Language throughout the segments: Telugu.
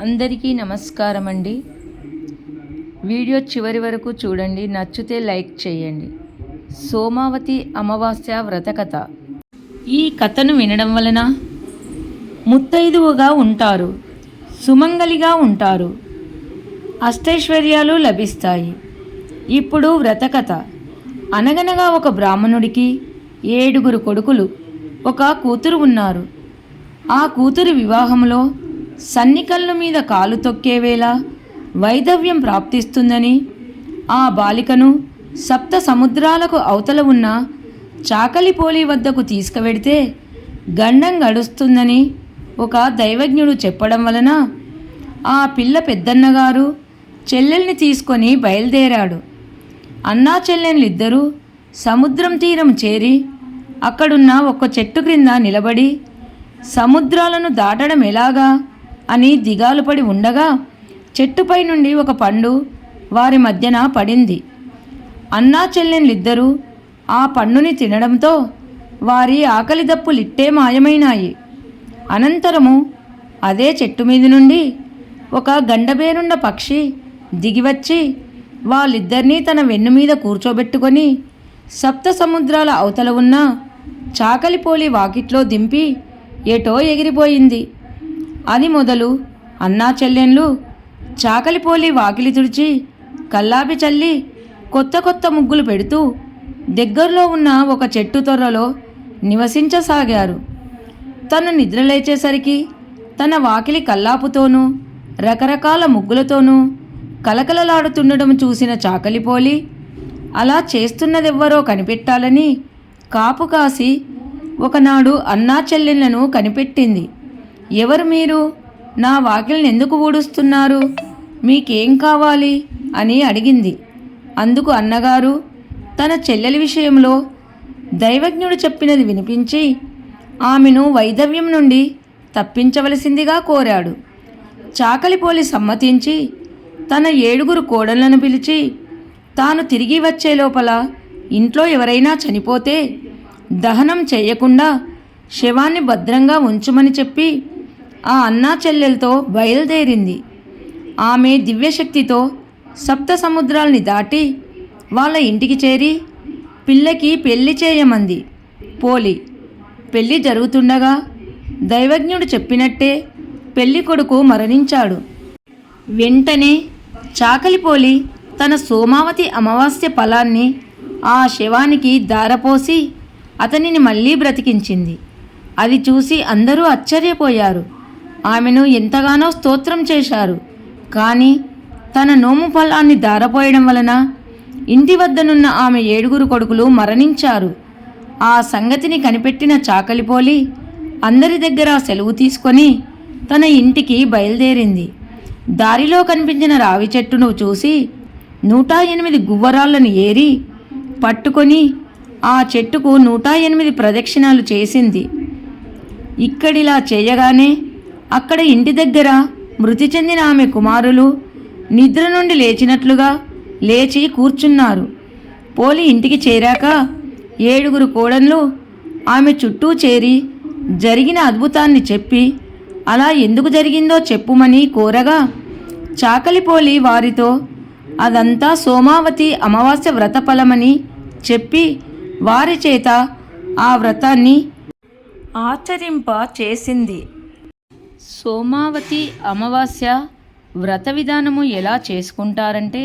అందరికీ నమస్కారం అండి. వీడియో చివరి వరకు చూడండి, నచ్చితే లైక్ చేయండి. సోమావతి అమావాస్య వ్రత కథ. ఈ కథను వినడం వలన ముత్తైదువుగా ఉంటారు, సుమంగలిగా ఉంటారు, అష్టైశ్వర్యాలు లభిస్తాయి. ఇప్పుడు వ్రత కథ. అనగనగా ఒక బ్రాహ్మణుడికి 7 కొడుకులు, ఒక కూతురు ఉన్నారు. ఆ కూతురి వివాహంలో సన్నికళ్ళ మీద కాలు తొక్కేవేళ వైధవ్యం ప్రాప్తిస్తుందని ఆ బాలికను సప్త సముద్రాలకు అవతల ఉన్న చాకలిపోలి వద్దకు తీసుకువెడితే గండం గడుస్తుందని ఒక దైవజ్ఞుడు చెప్పడం వలన ఆ పిల్ల పెద్దన్నగారు చెల్లెల్ని తీసుకొని బయలుదేరాడు. అన్నా చెల్లెళ్ళిద్దరూ సముద్రం తీరం చేరి అక్కడున్న ఒక చెట్టు క్రింద నిలబడి సముద్రాలను దాటడం ఎలాగా అని దిగాలు పడి ఉండగా చెట్టుపై నుండి ఒక పండు వారి మధ్యన పడింది. అన్నా చెల్లెళ్ళిద్దరూ ఆ పండుని తినడంతో వారి ఆకలి దప్పులిట్టే మాయమైనాయి. అనంతరము అదే చెట్టు మీద నుండి ఒక గండబేరుండ పక్షి దిగివచ్చి వాళ్ళిద్దరినీ తన వెన్ను మీద కూర్చోబెట్టుకొని సప్త సముద్రాల అవతల ఉన్న చాకలిపోలి వాకిట్లో దింపి ఎటో ఎగిరిపోయింది. అది మొదలు అన్నా చెల్లెళ్ళు చాకలిపోలి వాకిలి తుడిచి కల్లాపి చల్లి కొత్త కొత్త ముగ్గులు పెడుతూ దగ్గరలో ఉన్న ఒక చెట్టు తొర్రలో నివసించసాగారు. తను నిద్రలేచేసరికి తన వాకిలి కల్లాపుతోనూ రకరకాల ముగ్గులతోనూ కలకలలాడుతుండడం చూసిన చాకలిపోలి అలా చేస్తున్నదెవ్వరో కనిపెట్టాలని కాపు కాసి ఒకనాడు అన్నా చెల్లెళ్లను కనిపెట్టింది. ఎవరు మీరు? నా వాకిలిని ఎందుకు ఊడుస్తున్నారు? మీకేం కావాలి అని అడిగింది. అందుకు అన్నగారు తన చెల్లెలి విషయంలో దైవజ్ఞుడు చెప్పినది వినిపించి ఆమెను వైధవ్యం నుండి తప్పించవలసిందిగా కోరాడు. చాకలిపోలి సమ్మతించి తన 7 కోడళ్లను పిలిచి తాను తిరిగి వచ్చే లోపల ఇంట్లో ఎవరైనా చనిపోతే దహనం చేయకుండా శవాన్ని భద్రంగా ఉంచుమని చెప్పి ఆ అన్నా చెల్లెలతో బయలుదేరింది. ఆమె దివ్యశక్తితో సప్త సముద్రాల్ని దాటి వాళ్ళ ఇంటికి చేరి పిల్లకి పెళ్లి చేయమంది. పోలి పెళ్లి జరుగుతుండగా దైవజ్ఞుడు చెప్పినట్టే పెళ్లి కొడుకు మరణించాడు. వెంటనే చాకలిపోలి తన సోమావతి అమావాస్య ఫలాన్ని ఆ శవానికి దారపోసి అతనిని మళ్ళీ బ్రతికించింది. అది చూసి అందరూ ఆశ్చర్యపోయారు. ఆమెను ఎంతగానో స్తోత్రం చేశారు. కానీ తన నోము ఫలాన్ని దారపోయడం వలన ఇంటి వద్దనున్న ఆమె 7 కొడుకులు మరణించారు. ఆ సంగతిని కనిపెట్టిన చాకలిపోలి అందరి దగ్గర సెలవు తీసుకొని తన ఇంటికి బయలుదేరింది. దారిలో కనిపించిన రావి చెట్టును చూసి 108 గువ్వరాళ్లను ఏరి పట్టుకొని ఆ చెట్టుకు 108 ప్రదక్షిణాలు చేసింది. ఇక్కడిలా చేయగానే అక్కడ ఇంటి దగ్గర మృతి చెందిన ఆమె కుమారులు నిద్ర నుండి లేచినట్లుగా లేచి కూర్చున్నారు. పోలి ఇంటికి చేరాక 7 కోడళ్ళు ఆమె చుట్టూ చేరి జరిగిన అద్భుతాన్ని చెప్పి అలా ఎందుకు జరిగిందో చెప్పుమని కోరగా చాకలిపోలి వారితో అదంతా సోమావతి అమావాస్య వ్రత ఫలమని చెప్పి వారి చేత ఆ వ్రతాన్ని ఆచరింప చేసింది. సోమావతి అమావాస్య వ్రత విధానము ఎలా చేసుకుంటారంటే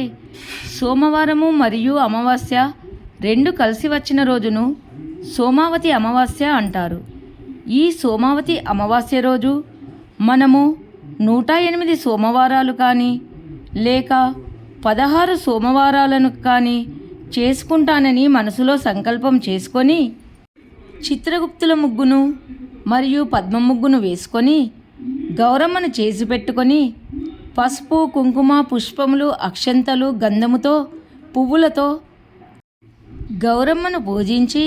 సోమవారము మరియు అమావాస్య 2 కలిసి వచ్చిన రోజును సోమావతి అమావాస్య అంటారు. ఈ సోమావతి అమావాస్య రోజు మనము 108 సోమవారాలు కానీ లేక 16 సోమవారాలను కానీ చేసుకుంటానని మనసులో సంకల్పం చేసుకొని చిత్రగుప్తుల ముగ్గును మరియు పద్మ ముగ్గును వేసుకొని గౌరమ్మను చేసి పెట్టుకొని పసుపు కుంకుమ పుష్పములు అక్షంతలు గంధముతో పువ్వులతో గౌరమ్మను పూజించి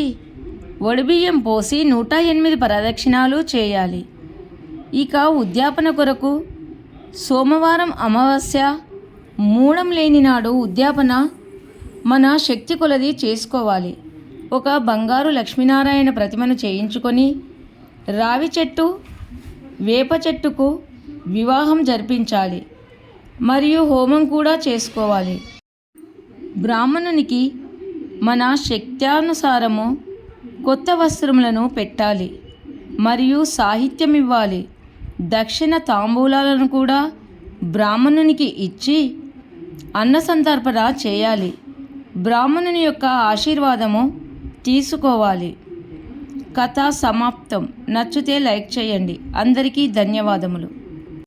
వడిబియ్యం పోసి 108 ప్రదక్షిణాలు చేయాలి. ఇక ఉద్యాపన కొరకు సోమవారం అమావాస్య మూడం లేని నాడు ఉద్యాపన మన శక్తి కొలది చేసుకోవాలి. ఒక బంగారు లక్ష్మీనారాయణ ప్రతిమను చేయించుకొని రావి చెట్టు వేప చెట్టుకు వివాహం జరిపించాలి మరియు హోమం కూడా చేసుకోవాలి. బ్రాహ్మణునికి మన శక్త్యానుసారము కొత్త వస్త్రములను పెట్టాలి మరియు సాహిత్యం ఇవ్వాలి. దక్షిణ తాంబూలాలను కూడా బ్రాహ్మణునికి ఇచ్చి అన్న సంతర్పణ చేయాలి. బ్రాహ్మణుని యొక్క ఆశీర్వాదము తీసుకోవాలి. కథ సమాప్తం. నచ్చితే లైక్ చేయండి. అందరికీ ధన్యవాదములు.